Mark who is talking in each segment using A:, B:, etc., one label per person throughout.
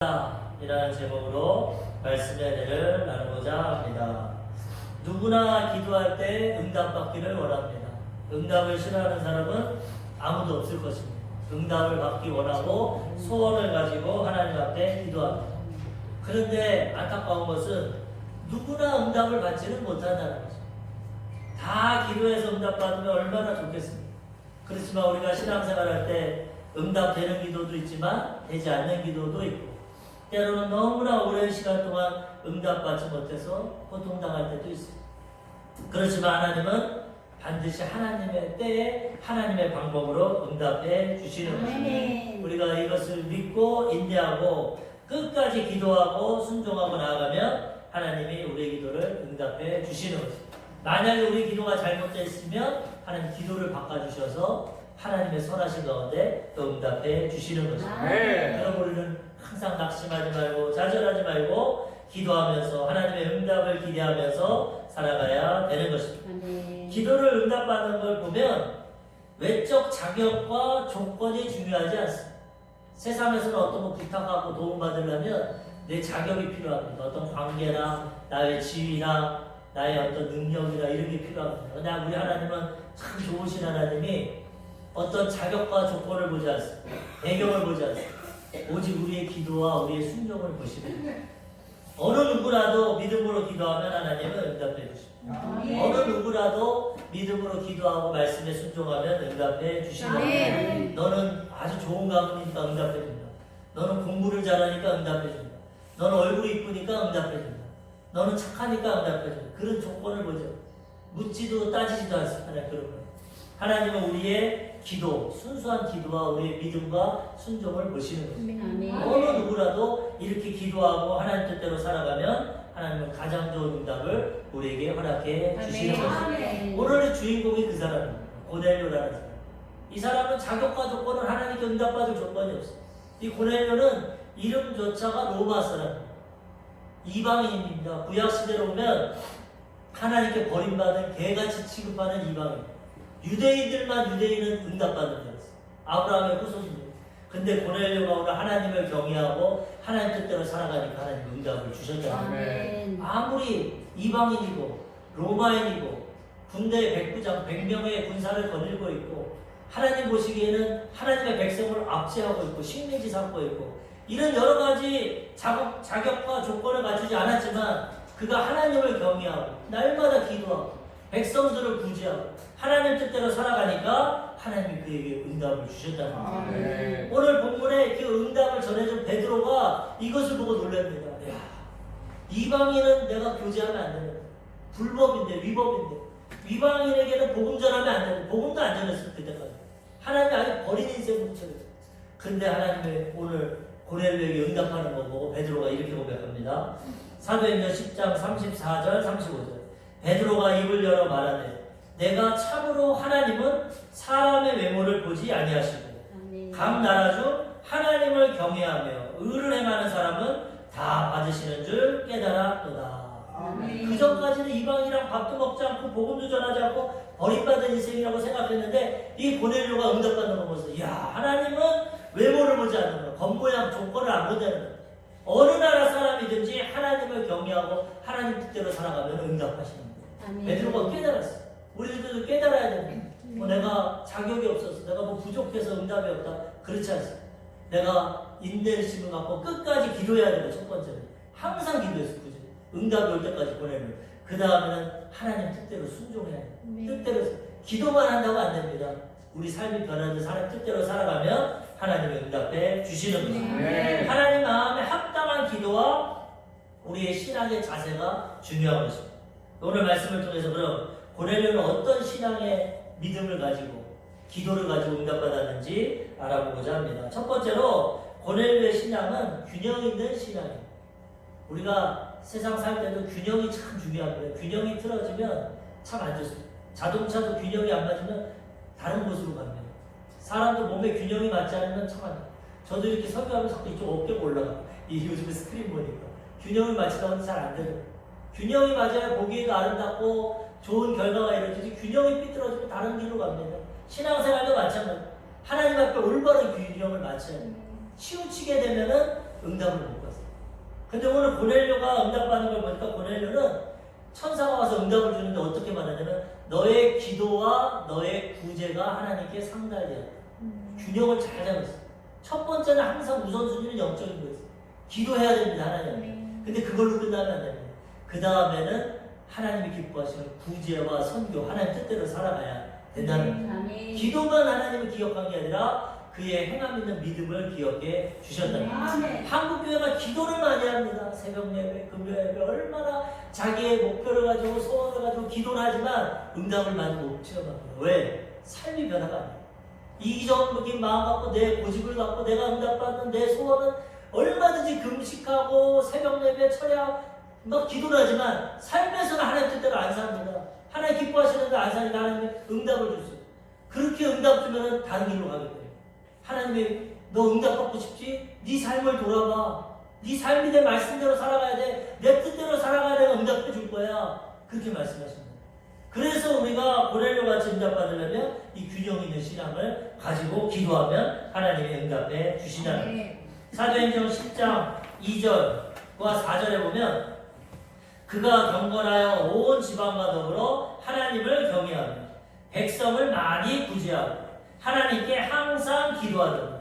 A: 이라는 제목으로 말씀의 은혜를 나누고자 합니다. 누구나 기도할 때 응답받기를 원합니다. 응답을 싫어하는 사람은 아무도 없을 것입니다. 응답을 받기 원하고 소원을 가지고 하나님 앞에 기도합니다. 그런데 안타까운 것은 누구나 응답을 받지는 못한다는 거죠. 다 기도해서 응답받으면 얼마나 좋겠습니까? 그렇지만 우리가 신앙생활할 때 응답되는 기도도 있지만 되지 않는 기도도 있고, 때로는 너무나 오랜 시간 동안 응답받지 못해서 고통당할 때도 있습니다. 그렇지만 하나님은 반드시 하나님의 때에 하나님의 방법으로 응답해 주시는 것입니다. 우리가 이것을 믿고 인내하고 끝까지 기도하고 순종하고 나아가면 하나님이 우리의 기도를 응답해 주시는 것입니다. 만약에 우리 기도가 잘못되어 있으면 하나님 기도를 바꿔주셔서 하나님의 선하신 가운데 또 응답해 주시는 것입니다. 그럼 우리는 항상 낙심하지 말고 좌절하지 말고 기도하면서 하나님의 응답을 기대하면서 살아가야 되는 것입니다. 기도를 응답받는 걸 보면 외적 자격과 조건이 중요하지 않습니다. 세상에서는 어떤 거 부탁하고 도움받으려면 내 자격이 필요합니다. 어떤 관계나 나의 지위나 나의 어떤 능력이나 이런 게 필요합니다. 그러나 우리 하나님은 참 좋으신 하나님이 어떤 자격과 조건을 보지 않습니다. 배경을 보지 않습니다. 오직 우리의 기도와 우리의 순종을 보십니다. 어느 누구라도 믿음으로 기도하면 하나님은 응답해 주십니다. 어느 누구라도 믿음으로 기도하고 말씀에 순종하면 응답해 주십니다. 너는 아주 좋은 가문이니까 응답해 준다. 너는 공부를 잘하니까 응답해 준다. 너는 얼굴이 이쁘니까 응답해 준다. 너는 착하니까 응답해 준다. 그런 조건을 보죠. 묻지도 따지지도 않습니다. 그런 거. 하나님은 우리의 기도, 순수한 기도와 우리의 믿음과 순종을 보시는 것입니다. 어느 누구라도 이렇게 기도하고 하나님 뜻대로 살아가면 하나님은 가장 좋은 응답을 우리에게 허락해 주시는 것입니다. 오늘의 주인공이 그 사람입니다. 고넬료라는 사람. 이 사람은 자격과 조건은 하나님께 응답받을 조건이 없어요. 이 고넬료는 이름조차가 로마 사람입니다. 이방인입니다. 구약시대로 오면 하나님께 버림받은 개같이 취급하는 이방인. 유대인들만 유대인은 응답받는 자였어요. 아브라함의 후손입니다. 근데 고넬료가 오늘 하나님을 경외하고 하나님 뜻대로 살아가니까 하나님 응답을 주셨잖아요. 아무리 이방인이고 로마인이고 군대의 백부장 100명의 군사를 거닐고 있고 하나님 보시기에는 하나님의 백성을 압제하고 있고 식민지 삼고 있고 이런 여러 가지 자격과 조건을 갖추지 않았지만 그가 하나님을 경외하고 날마다 기도하고 백성들을 구제하고 하나님 뜻대로 살아가니까 하나님이 그에게 응답을 주셨다는 거예요. 오늘 본문에 그 응답을 전해준 베드로가 이것을 보고 놀랍니다. 야, 이방인은 내가 교제하면 안 되는 불법인데 위법인데 이방인에게는 복음 전하면 안 되는 복음도 안 전했을 그때까지 하나님이 아예 버린 인생을 붙여요. 근데 하나님의 오늘 고넬료에게 응답하는 거 보고 베드로가 이렇게 고백합니다. 사도행전 10장 34절 35절 베드로가 입을 열어 말하되 내가 참으로 하나님은 사람의 외모를 보지 아니하시고 각 나라 중 하나님을 경외하며 의를 행하는 사람은 다 받으시는 줄 깨달았도다. 그전까지는 이방이랑 밥도 먹지 않고 복음도 전하지 않고 버림받은 인생이라고 생각했는데 이 고넬료가 응답받는 거 보면서 야, 하나님은 외모를 보지 않는 거, 겉모양 조건을 안 보자는 거. 어느 나라 사람이든지 하나님을 경외하고 하나님 뜻대로 살아가면 응답하시는 거예요. 베드로가 깨달았어요. 우리들도 깨달아야 됩니다. 내가 자격이 없어서 내가 부족해서 응답이 없다. 그렇지 않습니다. 내가 인내심을 갖고 끝까지 기도해야 되고 첫 번째는 항상 기도했어요. 응답이 올 때까지 보내면 그 다음에는 하나님 뜻대로 순종해야 돼요. 뜻대로 기도만 한다고 안 됩니다. 우리 삶이 변하는 사람 뜻대로 살아가면 하나님의 응답해 주시는 것입니다. 하나님 마음에 합당한 기도와 우리의 신앙의 자세가 중요한 것입니다. 오늘 말씀을 통해서 그럼 고넬료는 어떤 신앙의 믿음을 가지고 기도를 가지고 응답받았는지 알아보고자 합니다. 첫 번째로 고넬료의 신앙은 균형 있는 신앙입니다. 우리가 세상 살 때도 균형이 참 중요합니다. 균형이 틀어지면 참 안 좋습니다. 자동차도 균형이 안 맞으면 다른 곳으로 갑니다. 사람도 몸에 균형이 맞지 않으면 참 안 돼요. 저도 이렇게 설교하면서 자꾸 이쪽 어깨가 올라가요. 이 요즘에 스크린 보니까 균형을 맞추다 보면 잘 안 돼요. 균형이 맞아야 보기에도 아름답고 좋은 결과가 이루어지지 균형이 삐뚤어지면 다른 길로 갑니다. 신앙생활도 마찬가지입니다. 하나님 앞에 올바른 균형을 맞춰야 돼요. 치우치게 되면은 응답을 못 받았어요. 근데 오늘 고넬료가 응답받는 걸 보니까 고넬료는 천사가 와서 응답을 주는데 어떻게 말하냐면 너의 기도와 너의 구제가 하나님께 상달되었다. 균형을 잘 잡았어요. 첫 번째는 항상 우선순위는 영적인 거였어요. 기도해야 됩니다, 하나님. 근데 그걸로 끝나면 안 됩니다. 그 다음에는 하나님이 기뻐하시는 구제와 선교, 하나님 뜻대로 살아가야 된다는 거예요. 기도만 하나님을 기억한 게 아니라 그의 행함 있는 믿음을 기억해 주셨다는 거예요. 한국교회가 기도를 많이 합니다. 새벽 예배, 금요 예배 얼마나 자기의 목표를 가지고 소원을 가지고 기도를 하지만 응답을 많이 못 체험합니다. 왜? 삶이 변화가 안 돼요. 이기적인 마음 갖고 내 고집을 갖고 내가 응답받는 내 소원은 얼마든지 금식하고 새벽 예배 철야 막 기도를 하지만 삶에서는 하나님 뜻대로 안 삽니다. 하나님 기뻐하시는데 안 사니까 하나님이 응답을 주세요. 그렇게 응답 주면 다른 길로 가게 돼요. 하나님이 너 응답받고 싶지? 네 삶을 돌아봐. 네 삶이 내 말씀대로 살아가야 돼. 내 뜻대로 살아가야 내가 응답해 줄 거야. 그렇게 말씀하십니다. 그래서 우리가 고넬료 같이 응답받으려면 이 균형 있는 신앙을 가지고 기도하면 하나님이 응답해 주신다는 거예요. 사도행전 10장 2절과 4절에 보면 그가 경건하여 온 지방과 더불어 하나님을 경외하며 백성을 많이 구제하고 하나님께 항상 기도하더라.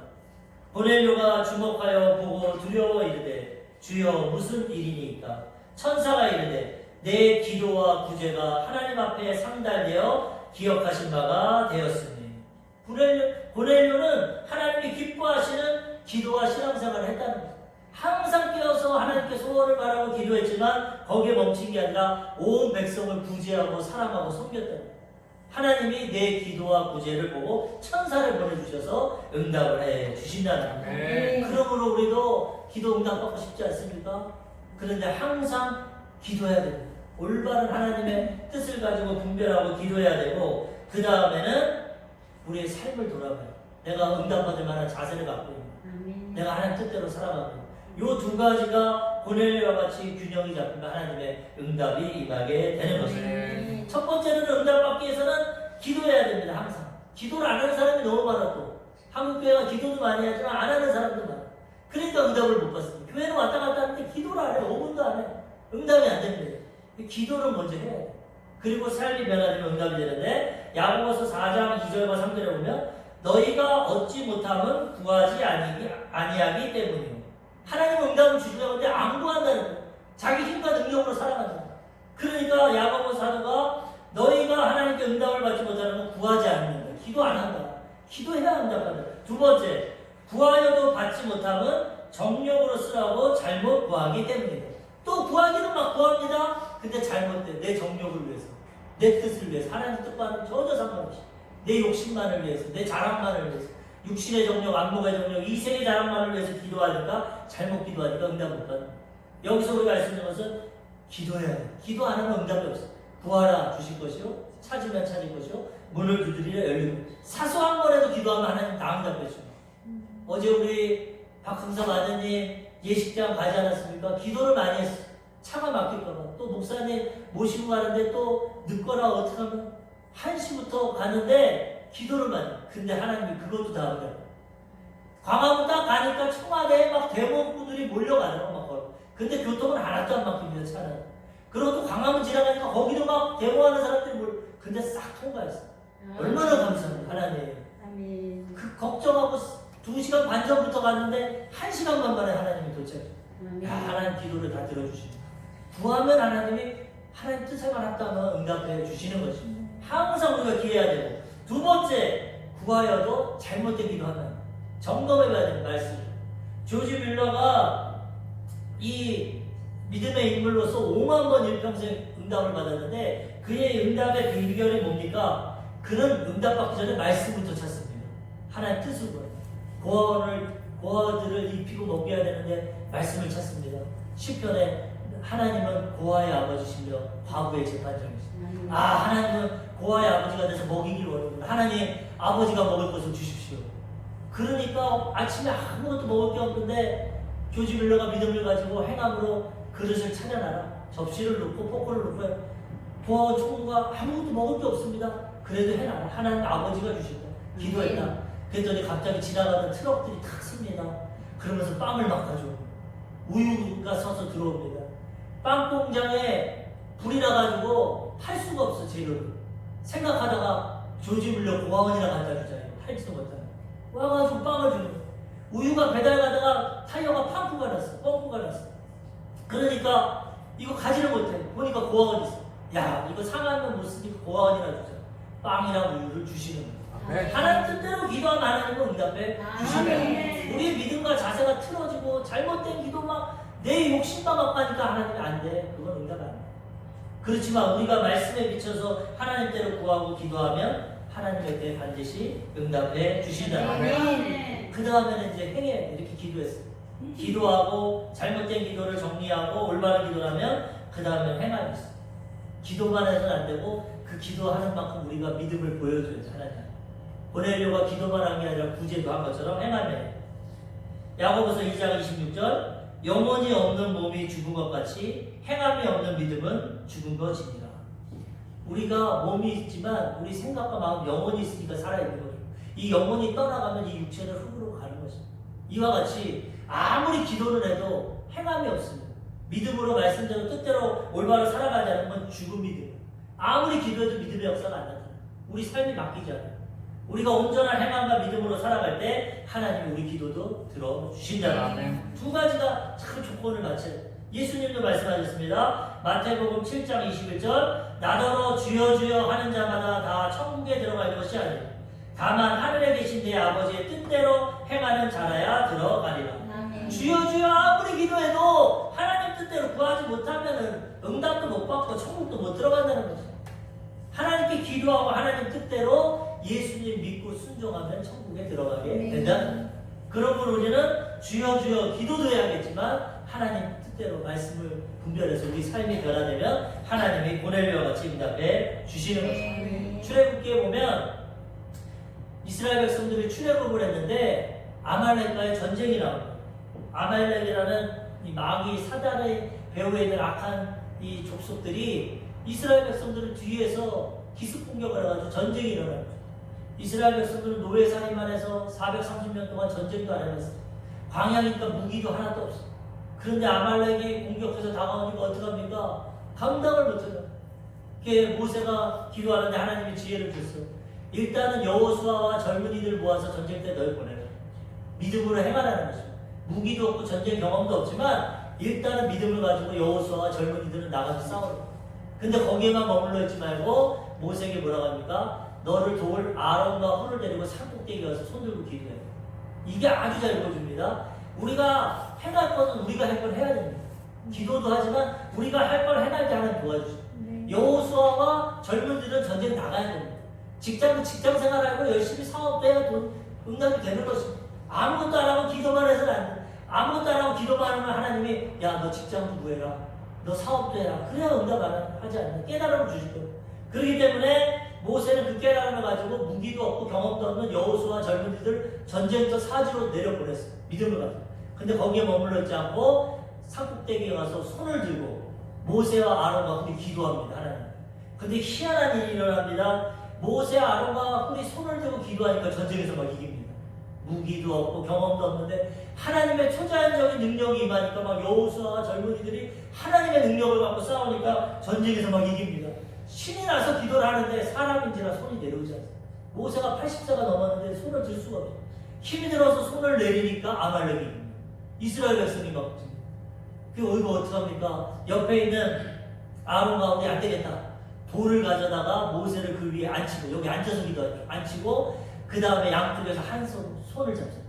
A: 고넬료가 주목하여 보고 두려워 이르되 주여 무슨 일이니까? 천사가 이르되 내 기도와 구제가 하나님 앞에 상달되어 기억하신 바가 되었으니. 고넬료는 하나님이 기뻐하시는 기도와 신앙생활을 했다는 거예요. 항상 깨어서 하나님께 소원을 바라고 기도했지만 거기에 멈춘 게 아니라 온 백성을 구제하고 사랑하고 섬겼다는 거예요. 하나님이 내 기도와 구제를 보고 천사를 보내주셔서 응답을 해 주신다는 거예요. 그러므로 우리도 기도 응답받고 싶지 않습니까? 그런데 항상 기도해야 됩니다. 올바른 하나님의 뜻을 가지고 분별하고 기도해야 되고 그 다음에는 우리의 삶을 돌아봐요. 내가 응답받을 만한 자세를 갖고 있는 내가 하나님 뜻대로 살아가고 있는 이 두 가지가 고넬료와 같이 균형이 잡히면 하나님의 응답이 임하게 되는 것입니다. 첫 번째는 응답받기 위해서는 기도해야 됩니다. 항상. 기도를 안 하는 사람이 너무 많아 또. 한국교회가 기도도 많이 하지만 안 하는 사람도 많아. 그러니까 응답을 못 받습니다. 교회는 왔다 갔다 하는데 기도를 안 해요. 5분도 안 해요. 응답이 안 됩니다. 기도를 먼저 해야 돼요. 그리고 삶이 변화되면 응답이 되는데 야고보서 4장 2절과 3절에 보면 너희가 얻지 못함은 구하지 아니하기 때문이요. 하나님은 응답을 주시려고 하는데 안 구한다는 거예요. 자기 힘과 능력으로 살아간다. 그러니까 야고보 사도가 너희가 하나님께 응답을 받지 못하는 건 구하지 않는다. 기도 안 한다. 기도해야 응답한다. 두 번째, 구하여도 받지 못함은 정욕으로 쓰라고 잘못 구하기 때문이다. 또 구하기는 막 구합니다. 근데 잘못돼. 내 정욕을 위해서, 내 뜻을 위해서, 하나님 뜻과는 전혀 상관없이 내 욕심만을 위해서, 내 자랑만을 위해서, 육신의 정욕, 안목의 정욕, 이생의 자랑만을 위해서 기도하니까 잘못 기도하니까 응답 못 받는. 여기서 우리가 알 수 있는 것은 기도해야 돼. 기도 안 하면 응답이 없어. 구하라 주실 것이요, 찾으면 찾을 것이요, 문을 두드리려 열리고. 사소한 거라도 기도하면 하나님 다 응답해 주고. 어제 우리 박흥섭 아드님 예식장 가지 않았습니까? 기도를 많이 했어. 차가 막힐까봐. 또 목사님 모시고 가는데 또 늦거나 어떻게 하면 1시부터 가는데 기도를 많이 해. 근데 하나님이 그것도 다 응답해. 광화문 딱 가니까 청와대에 막 대목분들이 몰려가더라고 막 걸어. 근데 교통은 하나도 안 막힙니다. 차는. 그리고 또 광화문 지나가니까 거기도 막 대모하는 사람들이 근데 싹 통과했어. 얼마나 감사합니다. 하나님.
B: 아멘.
A: 그 걱정하고 2시간 반 전부터 갔는데 1시간 반 만에 하나님이 도착해. 야, 하나님 기도를 다 들어주십니다. 구하면 하나님이 하나님 뜻에만 합다면 응답해 주시는 것입니다. 항상 우리가 기해야 되고. 두 번째, 구하여도 잘못된 기도하면 점검해봐야 되는 말씀. 조지 뮬러가 이 믿음의 인물로서 5만 번 일평생 응답을 받았는데 그의 응답의 비결이 뭡니까? 그는 응답받기 전에 말씀부터 찾습니다. 하나님 뜻을 구해요. 고아들을 입히고 먹여야 되는데 말씀을 찾습니다. 시편에 하나님은 고아의 아버지시며 과부의 재판장이시다. 하나님은 고아의 아버지가 돼서 먹이기를 원하는구나. 하나님 아버지가 먹을 것을 주십시오. 그러니까 아침에 아무것도 먹을 게 없는데 조지 뮬러가 믿음을 가지고 행함으로 그릇을 차려놔라. 접시를 놓고 포크를 놓고 고아와 총무가 아무것도 먹을 게 없습니다. 그래도 해놔라. 하나님 아버지가 주신다. 기도했다. 그랬더니 갑자기 지나가던 트럭들이 탁 씁니다. 그러면서 빵을 막 가져옵니다. 우유가 서서 들어옵니다. 빵 공장에 불이 나가지고 팔 수가 없어. 재료를 생각하다가 조지 물려 고아원이나 갖다 주자요. 팔지도 못하는 와가지고 빵을 주는 거야. 우유가 배달 가다가 타이어가 펑크가 났어. 그러니까 이거 가지를 못해. 보니까 고아원이 있어. 야, 이거 상하면 못 쓰니까 고아원이나 주자. 빵이랑 우유를 주시는 거야. 하나님 뜻대로 기도하면 하나님은 응답해 주시는 거야. 우리의 믿음과 자세가 틀어지고 잘못된 기도 막 내 욕심만 갖고 하니까 하나님이 안 돼. 그건 응답 안 돼. 그렇지만 우리가 말씀에 비춰서 하나님대로 구하고 기도하면 하나님에게 반드시 응답해 주신다. 그 다음에는 이제 행해야 돼. 이렇게 기도했어. 기도하고 잘못된 기도를 정리하고 올바른 기도를 하면 그 다음에 행함이 있어. 기도만 해서는 안 되고 그 기도하는 만큼 우리가 믿음을 보여줘야 돼. 하나님. 고넬료가 기도만 한 게 아니라 구제도 한 것처럼 행함이 돼. 야고보서 2장 26절 영혼이 없는 몸이 죽은 것 같이 행함이 없는 믿음은 죽은 것이니라. 우리가 몸이 있지만 우리 생각과 마음 영혼이 있으니까 살아있는 거죠. 이 영혼이 떠나가면 이 육체는 흙으로 가는 거죠. 이와 같이 아무리 기도를 해도 행함이 없으면 믿음으로 말씀대로 뜻대로 올바로 살아가지 않으면 죽은 믿음. 아무리 기도해도 믿음의 역사가 안 나타나요. 우리 삶이 바뀌지 않아요. 우리가 온전한 행함과 믿음으로 살아갈 때 하나님이 우리 기도도 들어주신다. 두 가지가 참 조건을 맞춰요. 예수님도 말씀하셨습니다. 마태복음 7장 21절 나더러 주여 주여 하는 자마다 다 천국에 들어갈 것이 아니라 다만 하늘에 계신 내 아버지의 뜻대로 행하는 자라야 들어가리라. 주여 주여 아무리 기도해도 하나님 뜻대로 구하지 못하면 응답도 못 받고 천국도 못 들어간다는 거죠. 하나님께 기도하고 하나님 뜻대로 예수님 믿고 순종하면 천국에 들어가게 된다는 거예요. 그러므로 우리는 주여 주여 기도도 해야겠지만 하나님 뜻대로 말씀을 분별해서 우리 삶이 변화되면 하나님이 고넬료와 같이 응답해 주시는 것입니다. 출애굽기에 보면 이스라엘 백성들이 출애굽을 했는데 아말렉과의 전쟁이 나옵니다. 아말렉이라는 이 마귀 사단의 배후에 있는 악한 이 족속들이 이스라엘 백성들을 뒤에서 기습 공격을 해가지고 전쟁이 일어납니다. 이스라엘 백성들은 노예살이만 해서 430년 동안 전쟁도 안 해봤어요. 광야니까 무기도 하나도 없어. 그런데 아말렉이 공격해서 다가오니까 어떡합니까? 감당을 못해요. 그게 모세가 기도하는데 하나님이 지혜를 줬어요. 일단은 여호수아와 젊은이들 모아서 전쟁 때 널 보내라. 믿음으로 행하라는 것입니다. 무기도 없고 전쟁 경험도 없지만 일단은 믿음을 가지고 여호수아와 젊은이들은 나가서 싸워요. 근데 거기에만 머물러 있지 말고 모세에게 뭐라고 합니까? 너를 도울 아론과 홀을 데리고 산꼭대기에 가서 손 들고 기도해. 이게 아주 잘 보여줍니다. 우리가 행할 것은 우리가 할 걸 해야 됩니다. 기도도 하지만 우리가 할 걸 해날 때 하나님 도와주죠. 여호수아와 젊은이들은 전쟁 나가야 됩니다. 직장 생활하고 열심히 사업도 해야 응답이 되는 것입니다. 아무것도 안 하고 기도만 해서는 안 돼. 아무것도 안 하고 기도만 하면 하나님이 야 너 직장도 구해라. 너 사업도 해라. 그래야 응답 안 하지 않나. 깨달음을 주실 거예요. 그렇기 때문에 모세는 그 깨달음을 가지고 무기도 없고 경험도 없는 여호수아 젊은이들 전쟁터 사지로 내려보냈어요. 믿음을 가지고. 근데 거기에 머물러 있지 않고 산꼭대기에 가서 손을 들고 모세와 아론과 홀이 기도합니다. 하나님. 근데 희한한 일이 일어납니다. 모세와 아론과 홀이 손을 들고 기도하니까 전쟁에서 막 이깁니다. 무기도 없고 경험도 없는데 하나님의 초자연적인 능력이 임하니까 막 여호수아와 젊은이들이 하나님의 능력을 갖고 싸우니까 전쟁에서 막 이깁니다. 신이 나서 기도를 하는데 사람인지라 손이 내려오지 않습니다. 모세가 80세가 넘었는데 손을 들 수가 없어요. 힘이 들어서 손을 내리니까 아말렉이 이깁니다. 이스라엘 백성이 막 그 이거 어떡합니까? 옆에 있는 아론 가운데 안 되겠다. 돌을 가져다가 모세를 그 위에 앉히고 여기 앉아서 기도하죠. 앉히고 그 다음에 양쪽에서 한 손을 잡습니다.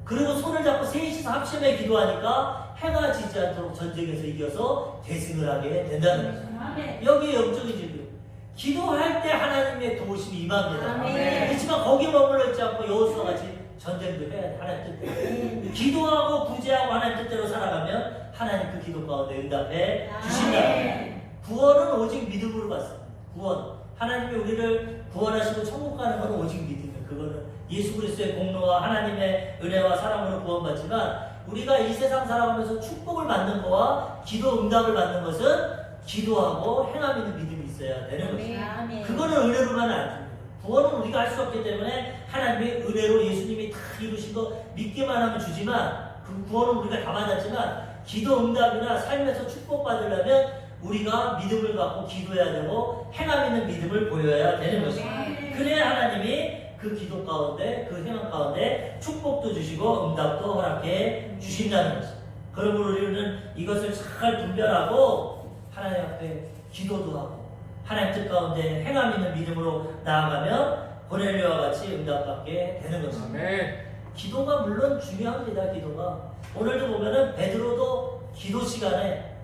A: 그리고 손을 잡고 셋이서 합심해 기도하니까 해가 지지 않도록 전쟁에서 이겨서 대승을 하게 된다는 거죠. 여기에 영적인 질문. 기도할 때 하나님의 도우심이 임합니다. 그렇지만 거기 머물러 있지 않고 여호수아 같이 전쟁도 해야 돼. 하나님 뜻대로. 기도하고 구제하고 하나님 뜻대로 살아가면 하나님 그 기도 가운데 응답해 주신다. 구원은 오직 믿음으로 받습니다. 구원. 하나님이 우리를 구원하시고 천국 가는 건 오직 믿음이에요. 그거는 예수 그리스도의 공로와 하나님의 은혜와 사랑으로 구원받지만 우리가 이 세상 살아가면서 축복을 받는 거와 기도 응답을 받는 것은 기도하고 행함 있는 믿음이 있어야 되는 것입니다. 그거는 은혜로만 안 됩니다. 구원은 우리가 할 수 없기 때문에 하나님의 은혜로 예수님이 다 이루신 거 믿기만 하면 주지만 그 구원은 우리가 다 받았지만 기도 응답이나 삶에서 축복받으려면 우리가 믿음을 갖고 기도해야 되고 행함 있는 믿음을 보여야 되는 것입니다. 그래야 하나님이 그 기도 가운데, 그 행함 가운데 축복도 주시고 응답도 허락해 주신다는 것입니다. 그러므로 우리는 이것을 잘 분별하고 하나님 앞에 기도도 하고 하나님 뜻 가운데 행함 있는 믿음으로 나아가면 고넬료와 같이 응답받게 되는 것입니다. 기도가 물론 중요합니다. 기도가 오늘도 보면은 베드로도 기도 시간에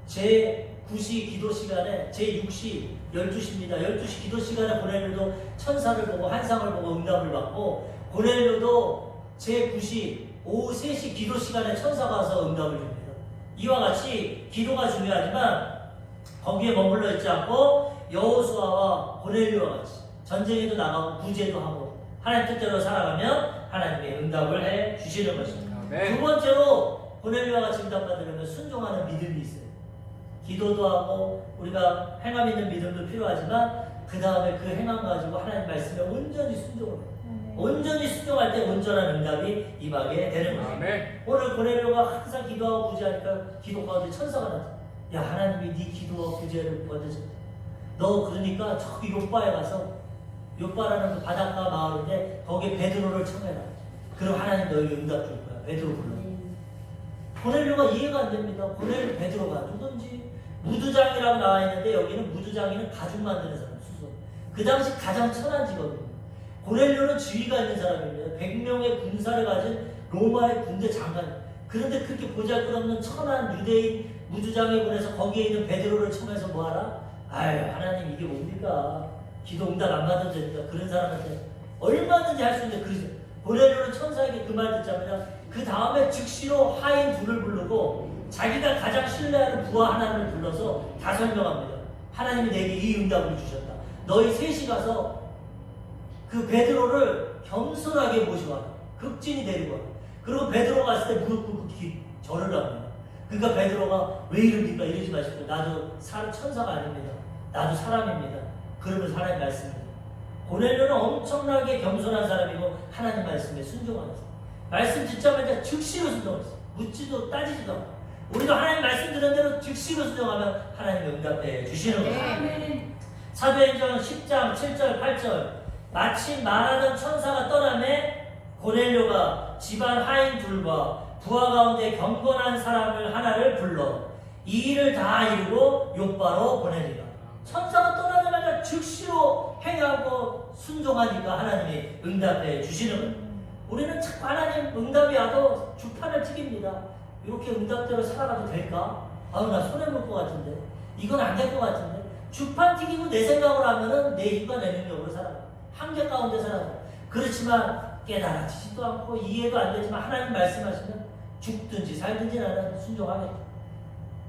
A: 제9시 기도 시간에 제6시 12시입니다. 12시 기도 시간에 고넬료도 천사를 보고 환상을 보고 응답을 받고 고넬료도 제9시 오후 3시 기도 시간에 천사가 와서 응답을 줍니다. 이와 같이 기도가 중요하지만 거기에 머물러 있지 않고 여호수아와 고넬료와 같이 전쟁에도 나가고 구제도 하고 하나님 뜻대로 살아가면 하나님의 응답을 해 주시는 것입니다. 두 번째로 고넬료와 같이 응답받으려면 순종하는 믿음이 있어요. 기도도 하고 우리가 행함 있는 믿음도 필요하지만 그 다음에 그 행함 가지고 하나님 말씀에 온전히 순종을 해요. 온전히 순종할 때 온전한 응답이 임하게 되는 것입니다. 오늘 고넬료가 항상 기도하고 구제하니까 기도 가운데 천사가 나타나. 야, 하나님이 네 기도와 구제를 받으셨다. 너 그러니까 저기 요바에 가서, 요바라는 그 바닷가 마을인데 거기에 베드로를 청해라. 그럼 하나님 너에게 응답 줄 거야. 베드로 불러. 고넬료가 이해가 안 됩니다. 고넬료 베드로가 누군지. 무두장이라고 나와 있는데 여기는 무두장이는 가죽 만드는 사람, 수소. 그 당시 가장 천한 직업입니다. 고넬료는 지위가 있는 사람입니다. 100명의 군사를 가진 로마의 군대 장관. 그런데 그렇게 보잘것없는 천한 유대인 무두장에 보내서 거기에 있는 베드로를 청해서 뭐하라? 아유, 하나님 이게 뭡니까? 기도 응답 안 받은 자니까 그런 사람한테 얼마든지 할 수 있는데 그러죠. 고넬료는 천사에게 그 말 듣자마자 그 다음에 즉시로 하인 둘을 부르고 자기가 가장 신뢰하는 부하 하나님을 불러서 다 설명합니다. 하나님이 내게 이 응답을 주셨다. 너희 셋이 가서 그 베드로를 겸손하게 모셔와. 극진히 데리고 와. 그리고 베드로가 갔을 때 무릎 꿇고 절을 합니다. 그러니까 베드로가 왜 이럽니까? 이러지 마시고 나도 천사가 아닙니다. 나도 사람입니다. 그러면서 하나님 말씀입니다. 고넬료는 엄청나게 겸손한 사람이고 하나님 말씀에 순종하는 사람. 말씀 듣자마자 즉시로 순종했어요. 묻지도 따지지도 않고. 우리도 하나님 말씀 들은 대로 즉시로 순종하면 하나님이 응답해 주시는 것입니다. 사도행전 10장 7절 8절 마침 말하던 천사가 떠나매 고넬료가 집안 하인 둘과 부하 가운데 경건한 사람을 하나를 불러 이 일을 다 이루고 욥바로 보내니라. 천사가 떠나자마자 즉시로 행하고 순종하니까 하나님이 응답해 주시는 거예요. 우리는 자꾸 하나님 응답이 와도 주판을 튀깁니다. 이렇게 응답대로 살아가도 될까? 아우, 나 손해볼 것 같은데. 이건 안 될 것 같은데. 주판 튀기고 내 생각으로 하면은 내 힘과 내 능력으로 살아가. 한계 가운데 살아가. 그렇지만 깨달아지지도 않고 이해도 안 되지만 하나님 말씀하시면 죽든지 살든지 나는 순종하겠다.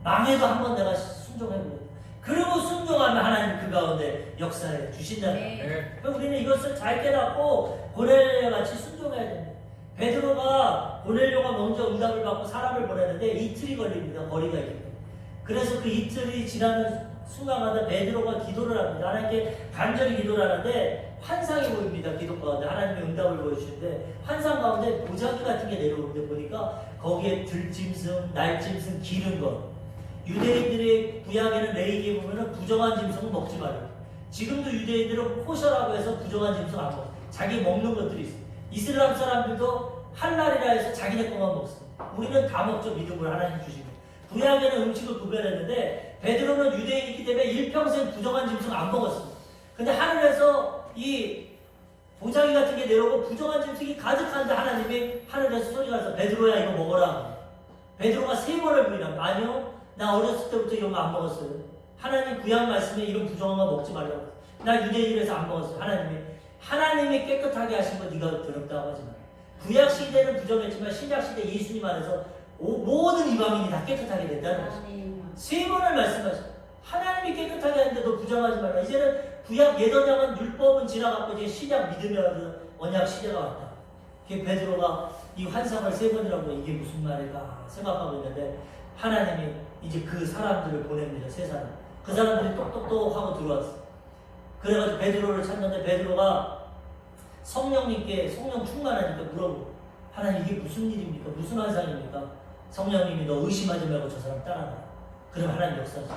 A: 망해도 한번 내가 순종해보겠다. 그리고 순종하면 하나님 그 가운데 역사해 주신다는 거예요. 그럼 우리는 이것을 잘 깨닫고 고넬료와 같이 순종해야 됩니다. 베드로가 고넬료가 먼저 응답을 받고 사람을 보내는데 이틀이 걸립니다. 거리가 있기 때문에. 그래서 그 이틀이 지나는 순간마다 베드로가 기도를 합니다. 하나님께 간절히 기도를 하는데 환상이 보입니다. 기도 가운데 하나님의 응답을 보여주시는데 환상 가운데 보자기 같은 게 내려오는데 보니까 거기에 들짐승, 날짐승, 기른 것. 유대인들의 구약에는 레위기에 보면은 부정한 짐승은 먹지 말아요. 지금도 유대인들은 코셔라고 해서 부정한 짐승 안 먹어요. 자기 먹는 것들이 있어요. 이슬람 사람들도 할랄이라 해서 자기네 것만 먹습니다. 우리는 다 먹죠. 믿음을 하나님 주시고. 구약에는 음식을 구별했는데 베드로는 유대인이기 때문에 일평생 부정한 짐승 안 먹었습니다. 근데 하늘에서 이 보자기 같은 게 내려오고 부정한 짐승이 가득한데 하나님이 하늘에서 소리가 나서 베드로야 이거 먹어라. 베드로가 3번을 부인합니다. 아니요. 나 어렸을 때부터 이런 거 안 먹었어요. 하나님 구약 말씀에 이런 부정한 거 먹지 말라고. 나 유대인이라서 안 먹었어요. 하나님이 깨끗하게 하신 거 네가 더럽다고 하지 마. 구약 시대는 부정했지만 신약 시대 예수님 안에서 모든 이방인이 다 깨끗하게 된다는 것입니다. 3번을 말씀하셨어요. 하나님이 깨끗하게 하는데 너 부정하지 말라. 이제는 구약 예언양은 율법은 지나갔고 이제 신약 믿음의 언약 시대가 왔다. 베드로가 이 환상을 3번이라고 이게 무슨 말일까 생각하고 있는데 하나님이 이제 그 사람들을 보냅니다. 3사람. 그 사람들이 똑똑똑하고 들어왔어. 그래가지고 베드로를 찾는데 베드로가 성령 충만하니까 물어보고 하나님 이게 무슨 일입니까? 무슨 환상입니까? 성령님이 너 의심하지 말고 저 사람 따라가. 그럼 하나님 역사하죠.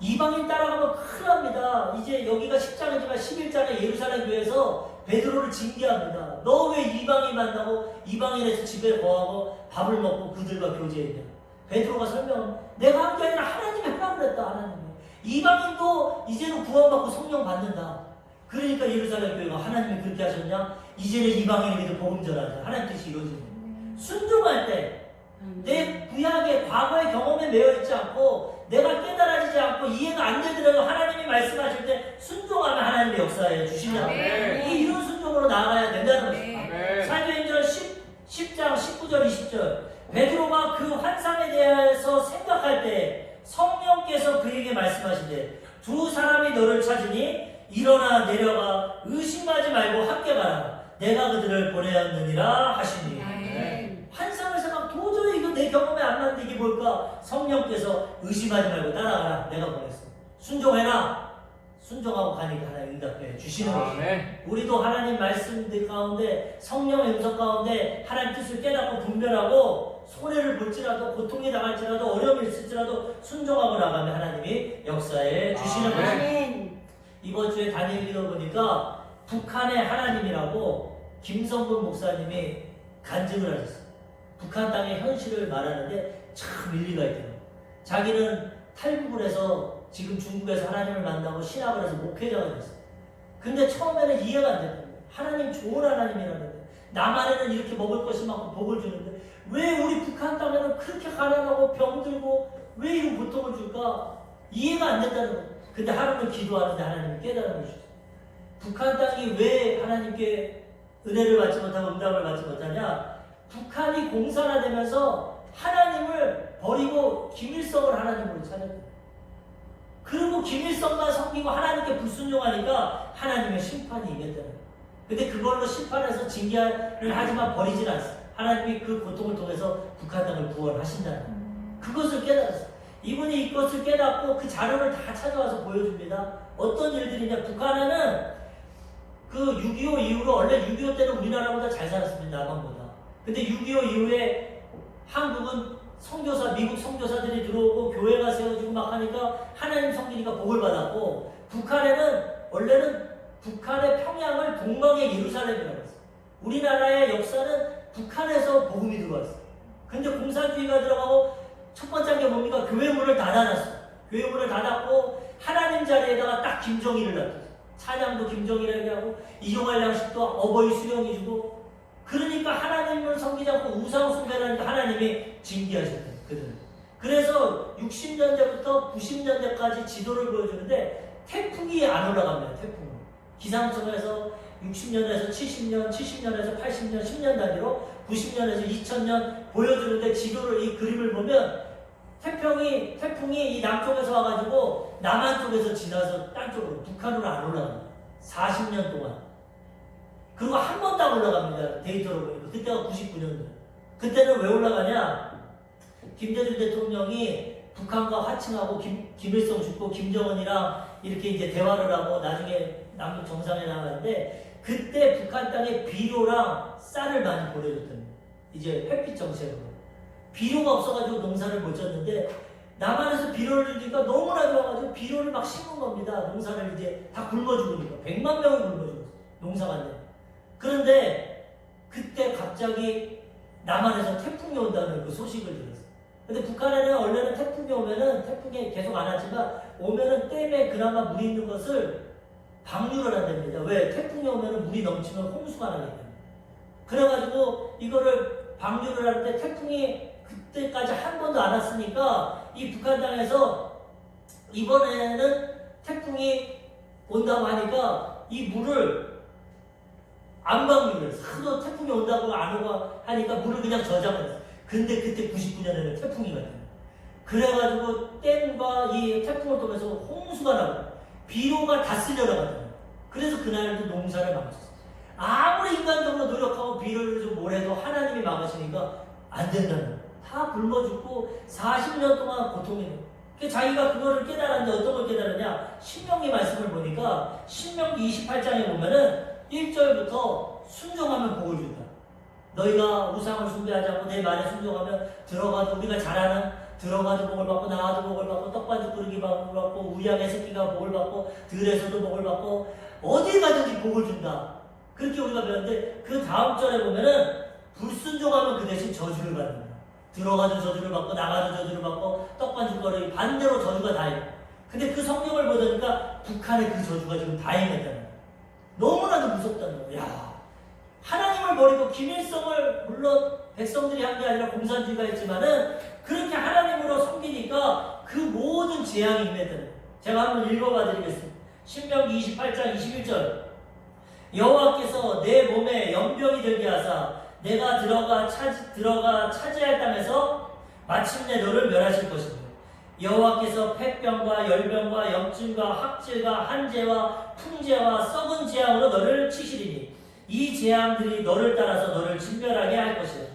A: 이방인 따라가면 큰일 납니다. 이제 여기가 10장이지만 11장에 예루살렘 교회에서 베드로를 징계합니다. 너 왜 이방인 만나고 이방인에서 집에 거하고 밥을 먹고 그들과 교제했냐. 베드로가 설명합니다. 내가 한 게 아니라 하나님이 하라고 그랬다. 하나님이. 이방인도 이제는 구원받고 성령 받는다. 그러니까 예루살렘 교회가 하나님이 그렇게 하셨냐? 이제는 이방인에게도 복음 전하자. 하나님 뜻이 이루어지는 순종할 때 내 구약의 과거의 경험에 매여있지 않고 내가 깨달아지지 않고 이해가 안 되더라도 하나님이 말씀하실 때 순종하면 하나님의 역사에 주시냐. 이런 순종으로 나아가야 된다는 것입니다. 사도행전 10장 19절 20절 베드로가 그 환상에 대해서 생각할 때 성령께서 그에게 말씀하시되 두 사람이 너를 찾으니 일어나 내려가 의심하지 말고 함께 가라. 내가 그들을 보내었느니라 하시니. 환상을 생각 도저히 이거 내 경험에 안 맞는데 이게 뭘까? 성령께서 의심하지 말고 따라가라. 내가 보냈어. 순종해라. 순종하고 가니까 하나님 응답해 주시는 것이죠. 우리도 하나님 말씀들 가운데 성령의 음성 가운데 하나님 뜻을 깨닫고 분별하고 손해를 볼지라도 고통이 당할지라도 어려움이 있을지라도 순종하고 나가면 하나님이 역사에 주시는 것입니다. 이번 주에 다니엘 읽어보니까 북한의 하나님이라고 김성근 목사님이 간증을 하셨어요. 북한 땅의 현실을 말하는데 참 일리가 있대요. 자기는 탈북을 해서 지금 중국에서 하나님을 만나고 신학을 해서 목회자가 됐어요. 근데 처음에는 이해가 안 됐다는 거예요. 하나님 좋은 하나님이라는데 남한에는 이렇게 먹을 것이 많고 복을 주는데 왜 우리 북한 땅에는 그렇게 가난하고 병들고 왜 이런 고통을 줄까? 이해가 안 됐다는 거예요. 근데 하루는 기도하는데 하나님이 깨달음을 주셨어요. 북한 땅이 왜 하나님께 은혜를 받지 못하고 응답을 받지 못하냐? 북한이 공산화되면서 하나님을 버리고 김일성을 하나님으로 찾았대요. 그리고 김일성만 섬기고 하나님께 불순종하니까 하나님의 심판이 임했다는 거예요. 근데 그걸로 심판해서 징계를 하지만 버리질 않습니다. 하나님이 그 고통을 통해서 북한 땅을 구원하신다는 거예요. 그것을 깨달았어요. 이분이 이것을 깨닫고 그 자료를 다 찾아와서 보여줍니다. 어떤 일들이냐? 북한에는 그 6.25 이후로 원래 6.25 때는 우리나라보다 잘 살았습니다. 남한보다. 근데 6.25 이후에 한국은 선교사, 미국 선교사들이 들어오고 교회가 세워지고 막 하니까 하나님 섬기니까 복을 받았고 북한에는 원래는 북한의 평양을 동방의 예루살렘이라고 했어요. 우리나라의 역사는 북한에서 복음이 들어왔어요. 근데 공산주의가 들어가고 첫 번째 게 뭡니까? 교회 문을 닫아놨어요. 교회 문을 닫았고 하나님 자리에다가 딱 김정일을 놨어요. 찬양도 김정일에게 하고 이종할 양식도 어버이 수령이 주고 그러니까 하나님을 섬기지 않고 우상 숭배를 하니까 하나님이 징계하셨대요. 그들은. 그래서 60년대부터 90년대까지 지도를 보여주는데 태풍이 안 올라갑니다. 태풍. 기상청에서 60년에서 70년, 70년에서 80년, 10년 단위로 90년에서 2000년 보여주는데 지도를 이 그림을 보면 태풍이 이 남쪽에서 와가지고 남한 쪽에서 지나서 딴 쪽으로 북한으로 안 올라갑니다. 40년 동안. 그리고 한 번도 안 올라갑니다. 데이터로 보니까. 그때가 99년도. 그때는 왜 올라가냐? 김대중 대통령이 북한과 화친하고 김일성 죽고 김정은이랑 이렇게 이제 대화를 하고 나중에 남북 정상에 나가는데 그때 북한 땅에 비료랑 쌀을 많이 보내줬답니다. 이제 햇빛 정책으로. 비료가 없어가지고 농사를 못 졌는데 남한에서 비료를 주니까 너무나 좋아가지고 비료를 막 심은 겁니다. 농사를 이제 다 굶어 죽으니까. 100만 명이 굶어 죽었어요. 농사가 안 돼요. 그런데 그때 갑자기 남한에서 태풍이 온다는 그 소식을 들었어요. 근데 북한에는 원래는 태풍이 오면은 태풍이 계속 안 왔지만 오면은 댐에 그나마 물이 있는 것을 방류를 한답니다. 왜? 태풍이 오면은 물이 넘치면 홍수가 나기 때문에. 그래가지고 이거를 방류를 하는데 태풍이 그때까지 한 번도 안 왔으니까 이 북한 땅에서 이번에는 태풍이 온다고 하니까 이 물을 안 방류를 해서 하도 태풍이 온다고 안 오고 하니까 물을 그냥 저장을 했어요. 근데 그때 99년에는 태풍이 갔어요. 그래가지고 댐과 이 태풍을 통해서 홍수가 나고 비료가 다 쓸려나갔어요. 그래서 그날도 농사를 막았어요. 아무리 인간적으로 노력하고 비료를 좀 뭐래도 하나님이 막으시니까 안 된다는 거예요. 다 굶어 죽고 40년 동안 고통이 나요. 자기가 그거를 깨달았는데 어떤 걸 깨달았냐? 신명기 말씀을 보니까 신명기 28장에 보면은 1절부터 순종하면 복을 준다. 너희가 우상을 숭배하지 않고 내 말에 순종하면 들어가도 우리가 잘하는 들어가도 복을 받고 나가도 복을 받고 떡반죽 끓이기 복을 받고 우양의 새끼가 복을 받고 들에서도 복을 받고 어디 가든지 복을 준다. 그렇게 우리가 배웠는데 그 다음 절에 보면은 불순종하면 그 대신 저주를 받는다. 들어가도 저주를 받고 나가도 저주를 받고 떡반죽 끓이기 반대로 저주가 다 있고. 근데 그 성경을 보니까 북한의 그 저주가 지금 다 임했다는 거야. 너무나도 무섭다는 거야. 야, 하나님을 버리고 김일성을 물론 백성들이 한 게 아니라 공산주의가 있지만은 그렇게 하나님으로 섬기니까 그 모든 재앙이 임했다는 거야. 제가 한번 읽어봐 드리겠습니다. 신명기 28장 21절 여호와께서 내 몸에 연병이 들게 하사 내가 들어가 차지할 땅에서 마침내 너를 멸하실 것입니다. 여호와께서 폐병과 열병과 염증과 학질과 한재와 풍재와 썩은 재앙으로 너를 치시리니 이 재앙들이 너를 따라서 너를 진멸하게 할 것이다.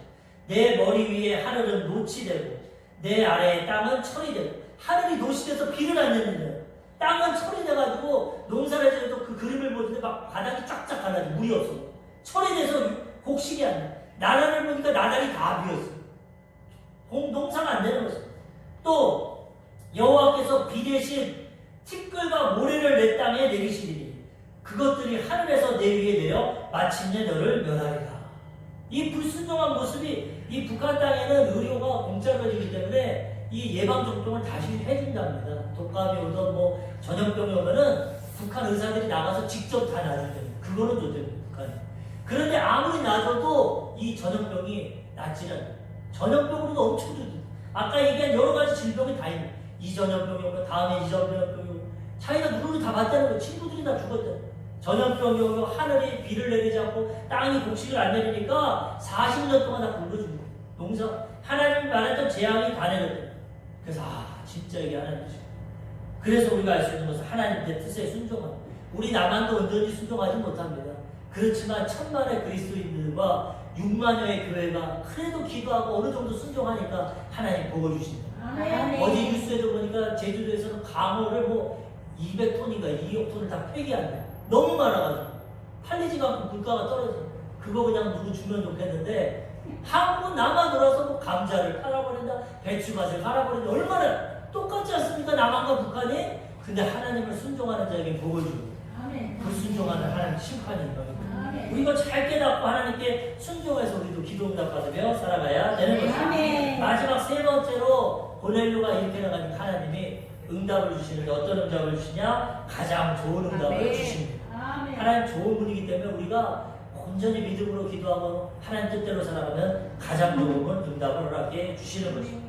A: 내 머리 위에 하늘은 노치 되고 내 아래에 땅은 철이 되고 하늘이 노치 돼서 비를 안 내는 거예요. 땅은 철이 돼가지고 농사를 지어도 그 그림을 보는데 막 바닥이 쫙쫙 가라지 물이 없어. 철이 돼서 곡식이 안 나. 나라를 보니까 나달이 다 비었어. 농사가 안 되는 거죠. 또 여호와께서 비 대신 티끌과 모래를 내 땅에 내리시리니 그것들이 하늘에서 내 위에 내려 마침내 너를 멸하리라. 이 불순종한 모습이 이 북한 땅에는 의료가 공짜로 되기 때문에 이 예방접종을 다시 해준답니다. 독감이 오든 뭐 전염병이 오면은 북한 의사들이 나가서 직접 다 놔준대요. 그거는 좋대요, 북한이. 그런데 아무리 놔줘도 이 전염병이 낫지 않아요. 전염병으로도 엄청 좋죠. 아까 얘기한 여러 가지 질병이 다 있는. 이 전염병이 오면 다음에 이 전염병이 오고 자기가 누구를 다 봤다는 거예요. 친구들이 다 죽었대요. 전염병이 오면 하늘이 비를 내리지 않고 땅이 곡식을 안 내리니까 40년 동안 다 굶어준 거예요. 농사 하나님이 말했던 재앙이 다 내렸대요. 그래서 진짜 이게 하나님이죠. 그래서 우리가 알 수 있는 것은 하나님의 뜻에 순종합니다. 우리 남한도 온전히 순종하지 못합니다. 그렇지만 천만의 그리스도인들과 6만여의 교회가 그래도 기도하고 어느 정도 순종하니까 하나님 복을 주십니다. 어디 뉴스에도 보니까 제주도에서는 강어를 뭐 200톤인가 2억 톤을 다 폐기한다. 너무 많아가지고 팔리지가 않고 물가가 떨어져. 그거 그냥 누구 주면 좋겠는데 한국은 남한 들어와서 뭐 감자를 팔아버린다, 배추밭을 팔아버린다. 얼마나 똑같지 않습니까? 남한과 북한이. 근데 하나님을 순종하는 자에게 복을 주고 불순종하는 하나님 심판이 임합니다. 우리가 잘 깨닫고 하나님께 순종해서 우리도 기도 응답 받으며 살아가야 되는 것입니다. 마지막 세 번째로 고넬료가 이렇게 나가니까 하나님이 응답을 주시는데 어떤 응답을 주시냐? 가장 좋은 응답을 주십니다. 하나님 좋은 분이기 때문에 우리가 온전히 믿음으로 기도하고 하나님 뜻대로 살아가면 가장 좋은 응답을 허락해 주시는 것입니다.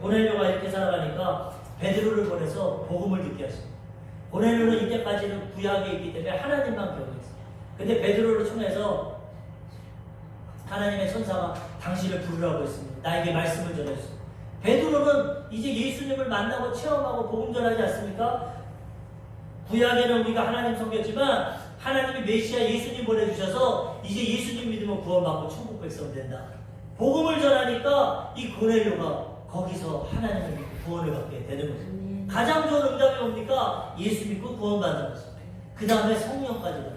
A: 고넬료가 이렇게 살아가니까 베드로를 보내서 복음을 듣게 하십니다. 고넬료는 이때까지는 구약에 있기 때문에 하나님만 배우겠어요. 근데 베드로를 통해서 하나님의 천사가 당신을 부르라고 했습니다. 나에게 말씀을 전했습니다. 베드로는 이제 예수님을 만나고 체험하고 복음 전하지 않습니까? 구약에는 우리가 하나님 섬겼지만 하나님이 메시아 예수님 보내주셔서 이제 예수님 믿으면 구원받고 천국 백성 된다. 복음을 전하니까 이 고넬료가 거기서 하나님을 믿고 구원을 받게 되는 거죠. 가장 좋은 응답이 뭡니까? 예수 믿고 구원받는 거죠. 그 다음에 성령까지 받았어요.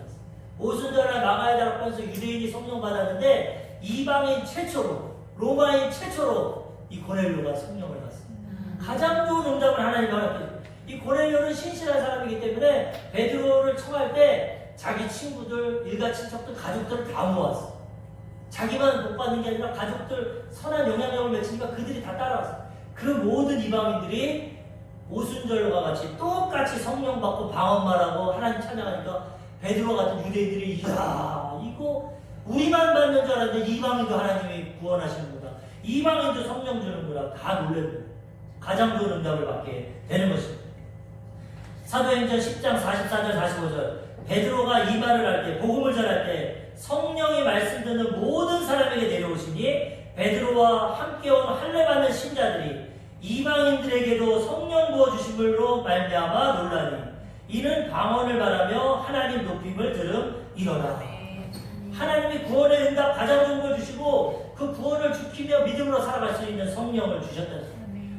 A: 오순절날 마가의 다락방에서 유대인이 성령 받았는데 이방인 최초로 로마인 최초로 이 고넬료가 성령을 받습니다. 가장 좋은 응답을 하나님 허락해줍니다. 이 고넬료는 신실한 사람이기 때문에 베드로를 청할 때 자기 친구들, 일가 친척들, 가족들을 다 모았어. 자기만 못 받는 게 아니라 가족들 선한 영향력을 맺으니까 그들이 다 따라왔어. 그 모든 이방인들이 오순절과 같이 똑같이 성령 받고 방언말하고 하나님 찬양하니까 베드로 같은 유대인들이 이야 이거 우리만 받는 줄 알았는데 이방인도 하나님이 구원하시는구나. 이방인도 성령 주는구나. 다 놀랬어요. 가장 좋은 응답을 받게 되는 것입니다. 사도행전 10장 44절 45절 베드로가 이 말을 할 때 복음을 전할 때 성령이 말씀 듣는 모든 사람에게 내려오시니 베드로와 함께 온 할례받는 신자들이 이방인들에게도 성령 부어주심으로 말미암아 놀라니 이는 방언을 말하며 하나님 높임을 들음이로라. 하나님이 구원의 응답 가장 좋은 걸 주시고 그 구원을 지키며 믿음으로 살아갈 수 있는 성령을 주셨다.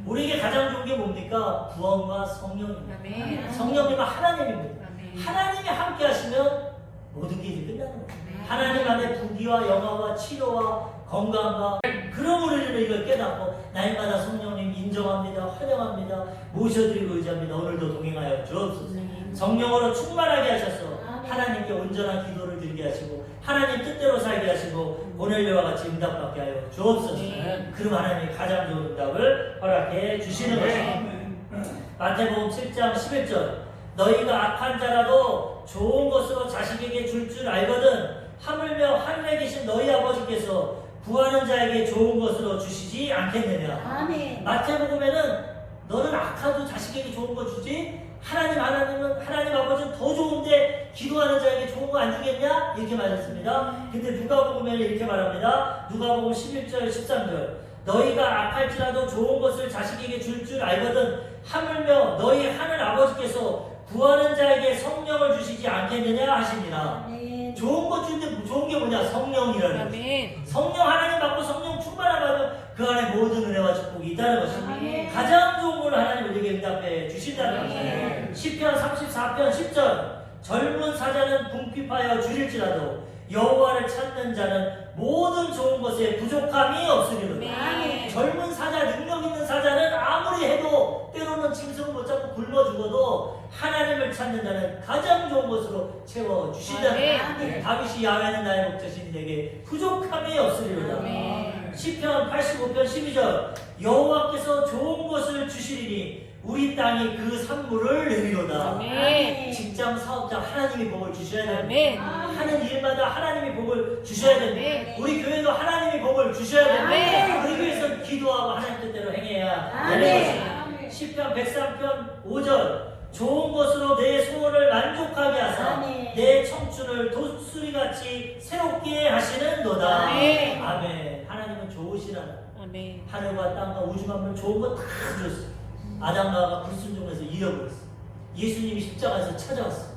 A: 우리에게 가장 좋은 게 뭡니까? 구원과 성령입니다. 성령님은 하나님입니다. 하나님이 함께 하시면 모든 게 이제 끝나는 거예요. 하나님 안에 부귀와 영화와 치료와 건강과 그러므로 우리는 이걸 깨닫고 날마다 성령님 인정합니다. 환영합니다. 모셔드리고 의지합니다. 오늘도 동행하여 주옵소서. 성령으로 충만하게 하셔서 하나님께 온전한 기도를 드리게 하시고 하나님 뜻대로 살게 하시고 고넬료와 같이 응답받게 하여 주옵소서. 그럼 하나님이 가장 좋은 응답을 허락해 주시는 것입니다. 마태복음 7장 11절 너희가 악한 자라도 좋은 것으로 자식에게 줄 줄 알거든 하물며 하늘에 계신 너희 아버지께서 구하는 자에게 좋은 것으로 주시지 않겠느냐.
B: 아멘.
A: 마태복음에는 너는 악하도 자식에게 좋은 거 주지 하나님 아버지는 더 좋은데 기도하는 자에게 좋은 거 안 주겠냐? 이렇게 말했습니다. 근데 누가복음에는 이렇게 말합니다. 누가복음 11절 13절 너희가 악할지라도 좋은 것을 자식에게 줄 줄 알거든 하물며 너희 하늘 아버지께서 구하는 자에게 성령을 주시지 않겠느냐 하시니라.
B: 아멘.
A: 좋은 것 주는데 좋은 게 뭐냐? 성령이라는 거죠.
C: 아멘.
A: 성령 하나님 받고 성령 충만하면 그 안에 모든 은혜와 축복이 있다는 것입니다.
B: 아멘.
A: 가장 좋은 걸 하나님 우리에게 응답해 주신다는
B: 아멘.
A: 것입니다. 시편 34편 10절 젊은 사자는 궁핍하여 줄일지라도 여호와를 찾는 자는 모든 좋은 것에 부족함이 없으리로다.
B: 아멘.
A: 젊은 사자, 능력 있는 사자는 아무리 해도 때로는 짐승을 못 잡고 굶어 죽어도 하나님을 찾는 자는 가장 좋은 것으로 채워 주신다는
B: 아멘.
A: 다윗이 야훼는 나의 목자시니 내게 부족함이 없으리로다.
C: 아멘.
A: 시편 85편 12절 여호와께서 좋은 것을 주시리니 우리 땅이 그 산물을 내리로다.
C: 아멘.
A: 직장 사업자 하나님이 복을 주셔야 됩니다.
C: 아멘.
A: 하는 일마다 하나님이 복을 주셔야 됩니다.
C: 아멘.
A: 우리 교회도 하나님이 복을 주셔야 됩니다.
C: 아멘.
A: 우리 교회에서 기도하고 하나님 뜻대로 행해야
B: 아멘.
A: 되는 것입니다. 시편 103편 5절 좋은 것으로 내 소원을 만족하게 하사
B: 아멘.
A: 내 청춘을 독수리같이 새롭게 하시는도다.
C: 아멘.
A: 아멘. 하나님은 좋으신 하나님.
C: 아멘.
A: 하늘과 땅과 우주 만물 좋은 거 다 주셨어요. 아담과 하와가 불순종해서 잃어버렸어. 예수님이 십자가에서 찾아왔어.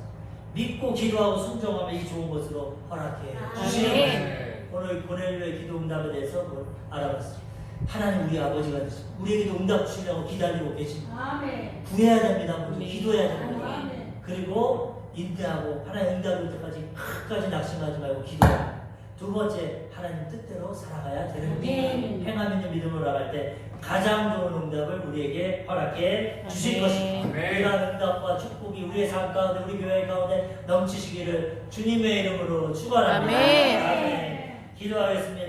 A: 믿고 기도하고 순종하면 이 좋은 것으로 허락해 주시는
C: 아멘.
A: 거예요. 오늘 고넬료의 기도 응답에 대해서 알아봤어요. 하나님 우리 아버지가 되시고 우리에게도 응답 주시려고 기다리고 계십니다.
B: 아멘.
A: 구해야 됩니다. 먼저
C: 아멘.
A: 기도해야 됩니다.
B: 아멘.
A: 그리고 인내하고 하나님 응답을 때까지 끝까지 낙심하지 말고 기도하고 두 번째 하나님 뜻대로 살아가야 되는 겁니다.
B: 아멘.
A: 행함 있는 믿음으로 나갈 때 가장 좋은 응답을 우리에게 허락해 주실
C: 아멘.
A: 것입니다. 이러한 응답과 축복이 우리의 삶 가운데 우리 교회 가운데 넘치시기를 주님의 이름으로 축원합니다.
C: 아멘.
A: 아멘. 기도하겠습니다.